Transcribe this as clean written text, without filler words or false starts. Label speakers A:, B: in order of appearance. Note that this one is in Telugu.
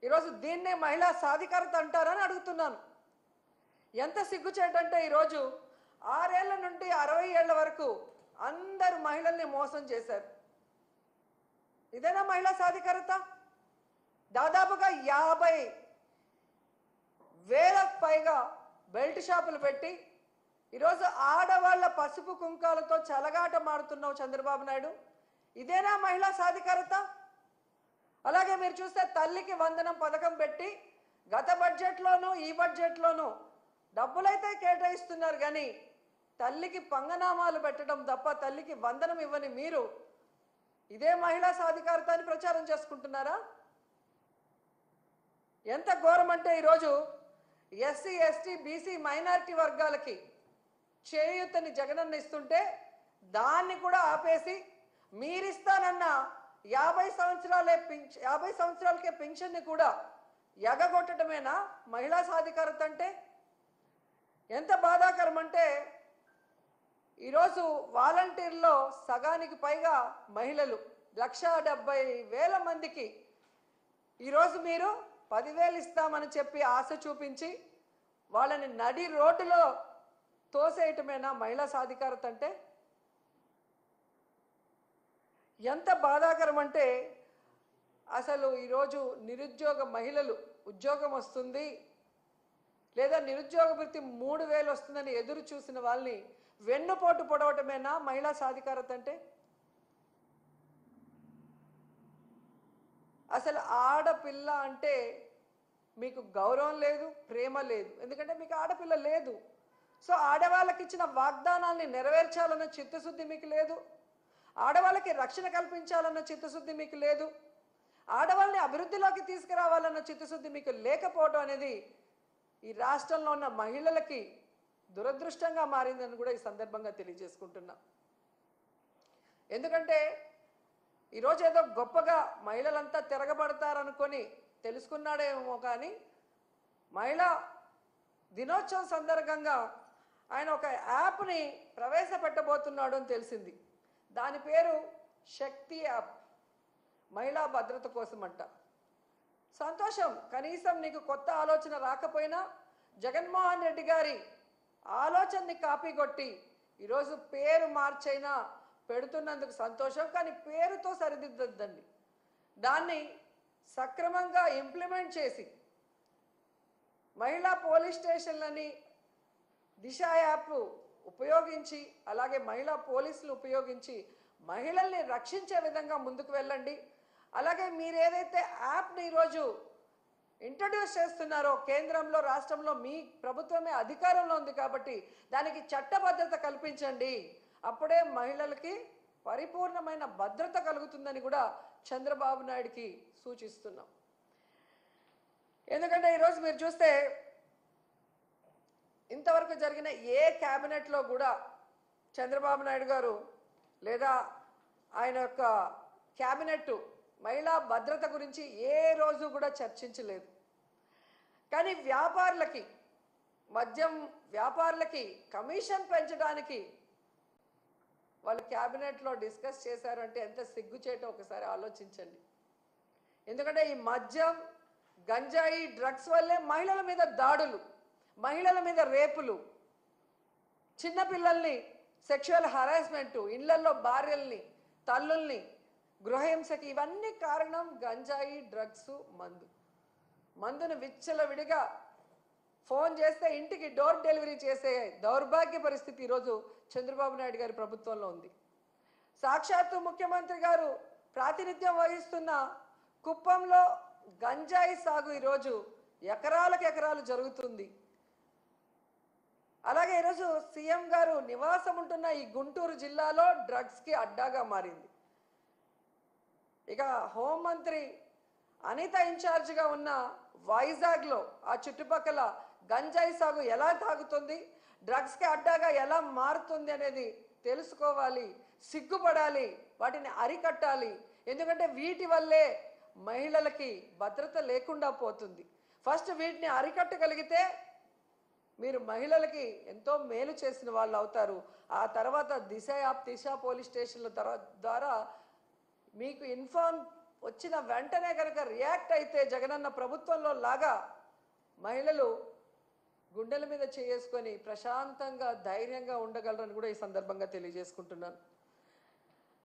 A: ఈరోజు దీన్నే మహిళా సాధికారత అంటారని అడుగుతున్నాను. ఎంత సిగ్గుచేటంటే ఈరోజు 6 ఏళ్ల నుండి 60 ఏళ్ల వరకు అందరు మహిళల్ని మోసం చేశారు. ఇదేనా మహిళా సాధికారత? దాదాపుగా 50,000 పైగా బెల్ట్ షాపులు పెట్టి ఈరోజు ఆడవాళ్ల పసుపు కుంకాలతో చెలగాటమాడుతున్నావు చంద్రబాబు నాయుడు. ఇదేనా మహిళా సాధికారత? అలాగే మీరు చూస్తే తల్లికి వందనం పథకం పెట్టి గత బడ్జెట్లోనూ ఈ బడ్జెట్లోనూ డబ్బులైతే కేటాయిస్తున్నారు, కానీ తల్లికి పంగనామాలు పెట్టడం తప్ప తల్లికి వందనం ఇవ్వని మీరు ఇదే మహిళా సాధికారత అని ప్రచారం చేసుకుంటున్నారా? ఎంత ఘోరం అంటే ఈరోజు ఎస్సీ ఎస్టీ బీసీ మైనారిటీ వర్గాలకి చేయూతని జగనన్న ఇస్తుంటే దాన్ని కూడా ఆపేసి మీరిస్తానన్న 50 సంవత్సరాలకే పింఛన్ని కూడా ఎగగొట్టడమేనా మహిళా సాధికారత అంటే? ఎంత బాధాకరం అంటే ఈరోజు వాలంటీర్లో సగానికి పైగా మహిళలు, 1,70,000 మందికి ఈరోజు మీరు 10,000 ఇస్తామని చెప్పి ఆశ చూపించి వాళ్ళని నడి రోడ్డులో తోసేయటమేనా మహిళా సాధికారత అంటే? ఎంత బాధాకరం అంటే అసలు ఈరోజు నిరుద్యోగ మహిళలు ఉద్యోగం వస్తుంది లేదా నిరుద్యోగ వృత్తి 3,000 వస్తుందని ఎదురు చూసిన వాళ్ళని వెన్నుపోటు పొడవటమేనా మహిళా సాధికారత అంటే? అసలు ఆడపిల్ల అంటే మీకు గౌరవం లేదు, ప్రేమ లేదు. ఎందుకంటే మీకు ఆడపిల్ల లేదు. సో ఆడవాళ్ళకి ఇచ్చిన వాగ్దానాల్ని నెరవేర్చాలన్న చిత్తశుద్ధి మీకు లేదు. ఆడవాళ్ళకి రక్షణ కల్పించాలన్న చిత్తశుద్ధి మీకు లేదు. ఆడవాళ్ళని అభివృద్ధిలోకి తీసుకురావాలన్న చిత్తశుద్ధి మీకు లేకపోవడం అనేది ఈ రాష్ట్రంలో ఉన్న మహిళలకి దురదృష్టంగా మారిందని కూడా ఈ సందర్భంగా తెలియజేసుకుంటున్నా. ఎందుకంటే ఈరోజు ఏదో గొప్పగా మహిళలంతా తిరగబడతారనుకొని తెలుసుకున్నాడేమో, కానీ మహిళా దినోత్సవం సందర్భంగా ఆయన ఒక యాప్ని ప్రవేశపెట్టబోతున్నాడు అని తెలిసింది. దాని పేరు శక్తి యాప్, మహిళా భద్రత కోసం అంట. సంతోషం, కనీసం నీకు కొత్త ఆలోచన రాకపోయినా జగన్మోహన్ రెడ్డి గారి ఆలోచనని కాపీ కొట్టి ఈరోజు పేరు మార్చైనా పెడుతున్నందుకు సంతోషం. కానీ పేరుతో సరిదిద్దద్దండి, దాన్ని సక్రమంగా ఇంప్లిమెంట్ చేసి మహిళా పోలీస్ స్టేషన్లని దిశ యాప్ ఉపయోగించి అలాగే మహిళా పోలీసులు ఉపయోగించి మహిళల్ని రక్షించే విధంగా ముందుకు వెళ్ళండి. అలాగే మీరు ఏదైతే యాప్ని ఈరోజు ఇంట్రడ్యూస్ చేస్తున్నారో కేంద్రంలో రాష్ట్రంలో మీ ప్రభుత్వమే అధికారంలో ఉంది కాబట్టి దానికి చట్టబద్ధత కల్పించండి. అప్పుడే మహిళలకి పరిపూర్ణమైన భద్రత కలుగుతుందని కూడా చంద్రబాబు నాయుడుకి సూచిస్తున్నాం. ఎందుకంటే ఈరోజు మీరు చూస్తే ఇంతవరకు జరిగిన ఏ క్యాబినెట్లో కూడా చంద్రబాబు నాయుడు గారు లేదా ఆయన యొక్క క్యాబినెట్ మహిళా భద్రత గురించి ఏ రోజు కూడా చర్చించలేదు. కానీ వ్యాపారులకి, మద్యం వ్యాపారులకి కమిషన్ పెంచడానికి వాళ్ళు క్యాబినెట్లో డిస్కస్ చేశారంటే ఎంత సిగ్గుచేటో ఒకసారి ఆలోచించండి. ఎందుకంటే ఈ మద్యం, గంజాయి, డ్రగ్స్ వల్లే మహిళల మీద దాడులు, మహిళల మీద రేపులు, చిన్నపిల్లల్ని సెక్షువల్ హరాస్మెంటు, ఇళ్లలో భార్యల్ని, తల్లుల్ని గృహహింసకి ఇవన్నీ కారణం గంజాయి, డ్రగ్స్, మందును విచ్చలవిడిగా ఫోన్ చేస్తే ఇంటికి డోర్ డెలివరీ చేసే దౌర్భాగ్య పరిస్థితి ఈరోజు చంద్రబాబు నాయుడు గారి ప్రభుత్వంలో ఉంది. సాక్షాత్తు ముఖ్యమంత్రి గారు ప్రాతినిధ్యం వహిస్తున్న కుప్పంలో గంజాయి సాగు ఈరోజు ఎకరాలకు ఎకరాలు జరుగుతుంది. అలాగే ఈరోజు సీఎం గారు నివాసం ఉంటున్న ఈ గుంటూరు జిల్లాలో డ్రగ్స్కి అడ్డాగా మారింది. ఇక హోంమంత్రి అనిత ఇన్ఛార్జిగా ఉన్న వైజాగ్లో ఆ చుట్టుపక్కల గంజాయి సాగు ఎలా తాగుతుంది, డ్రగ్స్కి అడ్డాగా ఎలా మారుతుంది అనేది తెలుసుకోవాలి, సిగ్గుపడాలి, వాటిని అరికట్టాలి. ఎందుకంటే వీటి వల్లే మహిళలకి భద్రత లేకుండా పోతుంది. ఫస్ట్ వీటిని అరికట్టగలిగితే మీరు మహిళలకి ఎంతో మేలు చేసిన వాళ్ళు అవుతారు. ఆ తర్వాత దిశ పోలీస్ స్టేషన్ల ద్వారా మీకు వచ్చిన వెంటనే కనుక రియాక్ట్ అయితే జగనన్న ప్రభుత్వంలో లాగా మహిళలు గుండెల మీద చేసుకొని ప్రశాంతంగా ధైర్యంగా ఉండగలరని కూడా ఈ సందర్భంగా తెలియజేసుకుంటున్నాను.